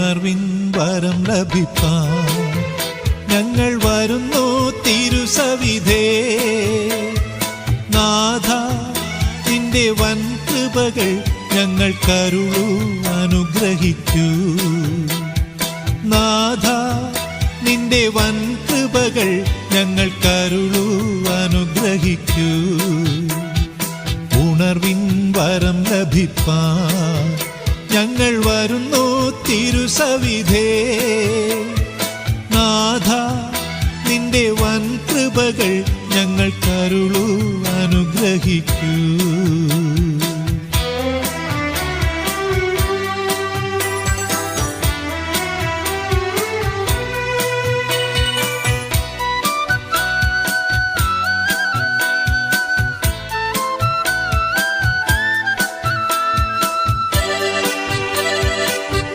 ഉണർവിൻ വരം ലഭിപ്പാൻ ഞങ്ങൾ വരുന്നു തിരുസവിധേ. നാഥ നിന്റെ വൻ കൃപകൾ ഞങ്ങൾക്കരുളൂ അനുഗ്രഹിക്കൂ. നാഥ നിന്റെ വൻ കൃപകൾ ഞങ്ങൾക്കരുളൂ അനുഗ്രഹിക്കൂ. ഉണർവിൻ വരം ലഭിപ്പാൻ ഞങ്ങൾ വരുന്നു തിരുസവിധേ. നാഥ നിന്റെ വൻ കൃപകൾ ഞങ്ങൾക്കരുളൂ അനുഗ്രഹിക്കൂ.